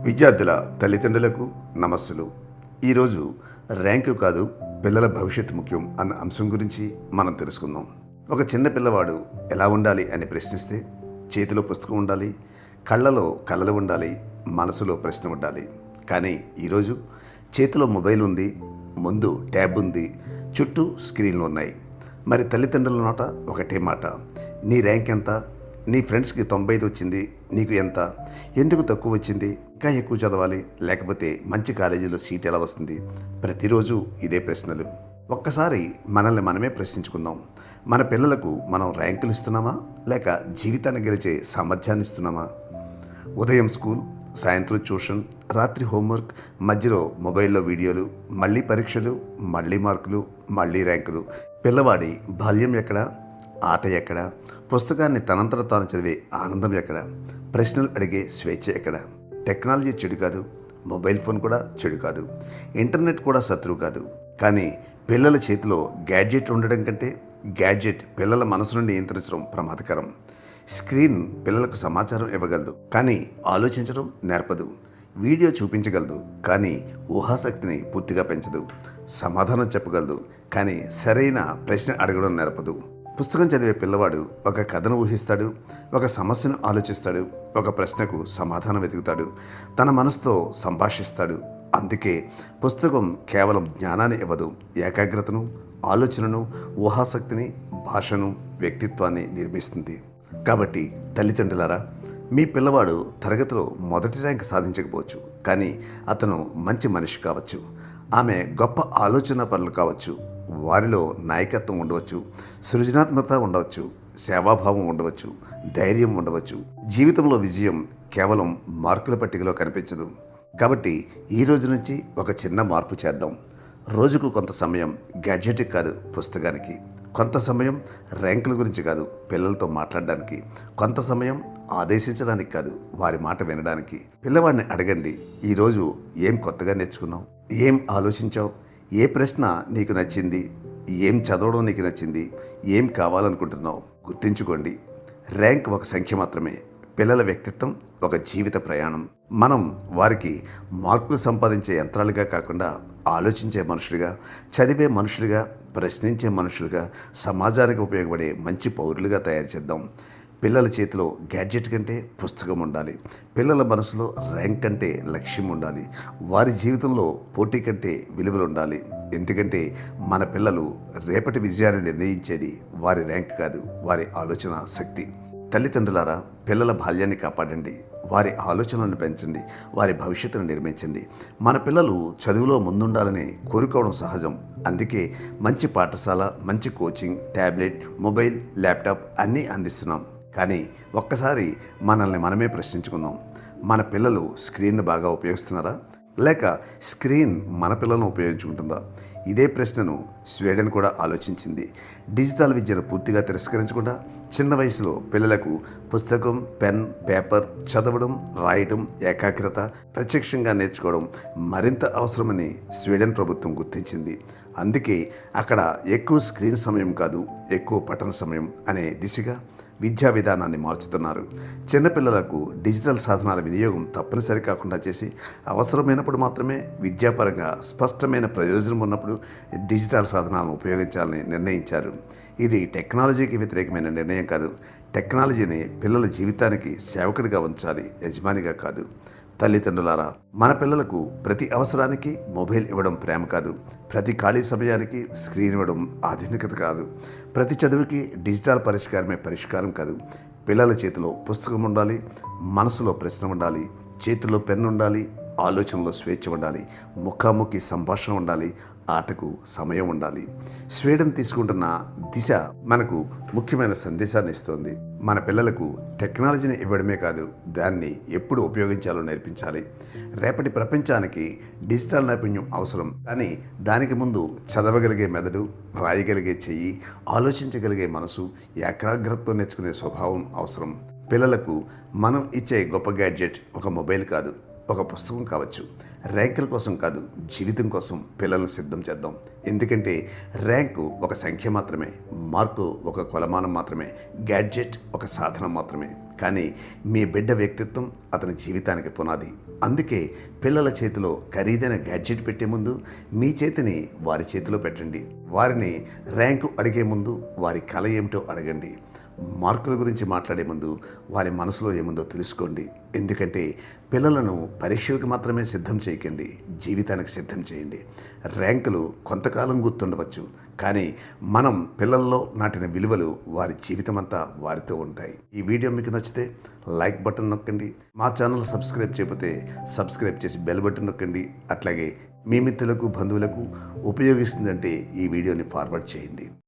విద్యార్థుల తల్లిదండ్రులకు నమస్సులు. ఈరోజు ర్యాంకు కాదు, పిల్లల భవిష్యత్తు ముఖ్యం అన్న అంశం గురించి మనం తెలుసుకుందాం. ఒక చిన్న పిల్లవాడు ఎలా ఉండాలి అని ప్రశ్నిస్తే చేతిలో పుస్తకం ఉండాలి, కళ్ళలో కలలు ఉండాలి, మనసులో ప్రశ్న ఉండాలి. కానీ ఈరోజు చేతిలో మొబైల్ ఉంది, ముందు ట్యాబ్ ఉంది, చుట్టూ స్క్రీన్లు ఉన్నాయి. మరి తల్లిదండ్రుల నోట ఒకటే మాట, నీ ర్యాంక్ ఎంత, నీ ఫ్రెండ్స్కి 95 వచ్చింది, నీకు ఎంత, ఎందుకు తక్కువ వచ్చింది, ఇంకా ఎక్కువ చదవాలి, లేకపోతే మంచి కాలేజీలో సీట్ ఎలా వస్తుంది? ప్రతిరోజు ఇదే ప్రశ్నలు. ఒక్కసారి మనల్ని మనమే ప్రశ్నించుకుందాం. మన పిల్లలకు మనం ర్యాంకులు ఇస్తున్నామా, లేక జీవితాన్ని గెలిచే సామర్థ్యాన్ని ఇస్తున్నామా? ఉదయం స్కూల్, సాయంత్రం ట్యూషన్, రాత్రి హోంవర్క్, మధ్యలో మొబైల్లో వీడియోలు, మళ్ళీ పరీక్షలు, మళ్ళీ మార్కులు, మళ్ళీ ర్యాంకులు. పిల్లవాడి బాల్యం ఎక్కడ, ఆట ఎక్కడ, పుస్తకాన్ని తనంతట తాను చదివే ఆనందం ఎక్కడ, ప్రశ్నలు అడిగే స్వేచ్ఛ ఎక్కడ? టెక్నాలజీ చెడు కాదు, మొబైల్ ఫోన్ కూడా చెడు కాదు, ఇంటర్నెట్ కూడా శత్రువు కాదు. కానీ పిల్లల చేతిలో గ్యాడ్జెట్ ఉండడం కంటే గ్యాడ్జెట్ పిల్లల మనసు నుండి నియంత్రించడం ప్రమాదకరం. స్క్రీన్ పిల్లలకు సమాచారం ఇవ్వగలదు, కానీ ఆలోచించడం నేర్పదు. వీడియో చూపించగలదు, కానీ ఊహాశక్తిని పూర్తిగా పెంచదు. సమాధానం చెప్పగలదు, కానీ సరైన ప్రశ్న అడగడం నేర్పదు. పుస్తకం చదివే పిల్లవాడు ఒక కథను ఊహిస్తాడు, ఒక సమస్యను ఆలోచిస్తాడు, ఒక ప్రశ్నకు సమాధానం వెతుకుతాడు, తన మనసుతో సంభాషిస్తాడు. అందుకే పుస్తకం కేవలం జ్ఞానాన్ని ఇవ్వదు, ఏకాగ్రతను, ఆలోచనను, ఊహాశక్తిని, భాషను, వ్యక్తిత్వాన్ని నిర్మిస్తుంది. కాబట్టి తల్లిదండ్రులారా, మీ పిల్లవాడు తరగతిలో మొదటి ర్యాంక్ సాధించకపోవచ్చు, కానీ అతను మంచి మనిషి కావచ్చు. ఆమె గొప్ప ఆలోచన పనులు కావచ్చు. వారిలో నాయకత్వం ఉండవచ్చు, సృజనాత్మకత ఉండవచ్చు, సేవాభావం ఉండవచ్చు, ధైర్యం ఉండవచ్చు. జీవితంలో విజయం కేవలం మార్కుల పట్టికలో కనిపించదు. కాబట్టి ఈ రోజు నుంచి ఒక చిన్న మార్పు చేద్దాం. రోజుకు కొంత సమయం గ్యాడ్జెట్కి కాదు, పుస్తకానికి. కొంత సమయం ర్యాంకుల గురించి కాదు, పిల్లలతో మాట్లాడడానికి. కొంత సమయం ఆదేశించడానికి కాదు, వారి మాట వినడానికి. పిల్లవాడిని అడగండి, ఈరోజు ఏం కొత్తగా నేర్చుకున్నావు, ఏం ఆలోచించావు, ఏ ప్రశ్న నీకు నచ్చింది, ఏం చదవడం నీకు నచ్చింది, ఏం కావాలనుకుంటున్నావు? గుర్తుంచుకోండి, ర్యాంక్ ఒక సంఖ్య మాత్రమే, పిల్లల వ్యక్తిత్వం ఒక జీవిత ప్రయాణం. మనం వారికి మార్కులు సంపాదించే యంత్రాలుగా కాకుండా ఆలోచించే మనుషులుగా, చదివే మనుషులుగా, ప్రశ్నించే మనుషులుగా, సమాజానికి ఉపయోగపడే మంచి పౌరులుగా తయారు చేద్దాం. పిల్లల చేతిలో గ్యాడ్జెట్ కంటే పుస్తకం ఉండాలి. పిల్లల మనసులో ర్యాంక్ కంటే లక్ష్యం ఉండాలి. వారి జీవితంలో పోటీ కంటే విలువలు ఉండాలి. ఎందుకంటే మన పిల్లలు రేపటి విజయాన్ని నిర్ణయించేది వారి ర్యాంక్ కాదు, వారి ఆలోచన శక్తి. తల్లిదండ్రులారా, పిల్లల బాల్యాన్ని కాపాడండి, వారి ఆలోచనలను పెంచండి, వారి భవిష్యత్తును నిర్మించండి. మన పిల్లలు చదువులో ముందుండాలని కోరుకోవడం సహజం. అందుకే మంచి పాఠశాల, మంచి కోచింగ్, ట్యాబ్లెట్, మొబైల్, ల్యాప్టాప్ అన్నీ అందిస్తున్నాం. కానీ ఒక్కసారి మనల్ని మనమే ప్రశ్నించుకుందాం. మన పిల్లలు స్క్రీన్ను బాగా ఉపయోగిస్తున్నారా, లేక స్క్రీన్ మన పిల్లలను ఉపయోగించుకుంటుందా? ఇదే ప్రశ్నను స్వీడన్ కూడా ఆలోచించింది. డిజిటల్ విద్యను పూర్తిగా తిరస్కరించకుండా చిన్న వయసులో పిల్లలకు పుస్తకం, పెన్, పేపర్, చదవడం, రాయడం, ఏకాగ్రత, ప్రత్యక్షంగా నేర్చుకోవడం మరింత అవసరమని స్వీడన్ ప్రభుత్వం గుర్తించింది. అందుకే అక్కడ ఎక్కువ స్క్రీన్ సమయం కాదు, ఎక్కువ పఠన సమయం అనే దిశగా విద్యా విధానాన్ని మార్చుతున్నారు. చిన్నపిల్లలకు డిజిటల్ సాధనాల వినియోగం తప్పనిసరి కాకుండా చేసి, అవసరమైనప్పుడు మాత్రమే, విద్యాపరంగా స్పష్టమైన ప్రయోజనం ఉన్నప్పుడు డిజిటల్ సాధనాలను ఉపయోగించాలని నిర్ణయించారు. ఇది టెక్నాలజీకి వ్యతిరేకమైన నిర్ణయం కాదు. టెక్నాలజీని పిల్లల జీవితానికి సేవకుడిగా ఉంచాలి, యజమానిగా కాదు. తల్లిదండ్రులారా, మన పిల్లలకు ప్రతి అవసరానికి మొబైల్ ఇవ్వడం ప్రేమ కాదు, ప్రతి ఖాళీ సమయానికి స్క్రీన్ ఇవ్వడం ఆధునికత కాదు, ప్రతి చదువుకి డిజిటల్ పరిష్కారమే పరిష్కారం కాదు. పిల్లల చేతిలో పుస్తకం ఉండాలి, మనసులో ప్రశ్న ఉండాలి, చేతిలో పెన్ను ఉండాలి, ఆలోచనలో స్వేచ్ఛ ఉండాలి, ముఖాముఖి సంభాషణ ఉండాలి, ఆటకు సమయం ఉండాలి. స్వీడన్ తీసుకుంటున్న దిశ మనకు ముఖ్యమైన సందేశాన్ని ఇస్తోంది. మన పిల్లలకు టెక్నాలజీని ఇవ్వడమే కాదు, దాన్ని ఎప్పుడు ఉపయోగించాలో నేర్పించాలి. రేపటి ప్రపంచానికి డిజిటల్ నైపుణ్యం అవసరం, కానీ దానికి ముందు చదవగలిగే మెదడు, రాయగలిగే చెయ్యి, ఆలోచించగలిగే మనసు, ఏకాగ్రతతో నేర్చుకునే స్వభావం అవసరం. పిల్లలకు మనం ఇచ్చే గొప్ప గ్యాడ్జెట్ ఒక మొబైల్ కాదు, ఒక పుస్తకం కావచ్చు. ర్యాంకుల కోసం కాదు, జీవితం కోసం పిల్లలను సిద్ధం చేద్దాం. ఎందుకంటే ర్యాంకు ఒక సంఖ్య మాత్రమే, మార్కు ఒక కొలమానం మాత్రమే, గ్యాడ్జెట్ ఒక సాధనం మాత్రమే. కానీ మీ బిడ్డ వ్యక్తిత్వం అతని జీవితానికి పునాది. అందుకే పిల్లల చేతిలో ఖరీదైన గ్యాడ్జెట్ పెట్టే ముందు మీ చేతిని వారి చేతిలో పెట్టండి. వారిని ర్యాంకు అడిగే ముందు వారి కల ఏమిటో అడగండి. మార్కుల గురించి మాట్లాడే ముందు వారి మనసులో ఏముందో తెలుసుకోండి. ఎందుకంటే పిల్లలను పరీక్షలకు మాత్రమే సిద్ధం చేయకండి, జీవితానికి సిద్ధం చేయండి. ర్యాంకులు కొంతకాలం గుర్తుండవచ్చు, కానీ మనం పిల్లల్లో నాటిన విలువలు వారి జీవితం అంతా వారితో ఉంటాయి. ఈ వీడియో మీకు నచ్చితే లైక్ బటన్ నొక్కండి. మా ఛానల్ సబ్స్క్రైబ్ చేయకపోతే సబ్స్క్రైబ్ చేసి బెల్ బటన్ నొక్కండి. అట్లాగే మీ మిత్రులకు బంధువులకు ఉపయోగిస్తుందంటే ఈ వీడియోని ఫార్వర్డ్ చేయండి.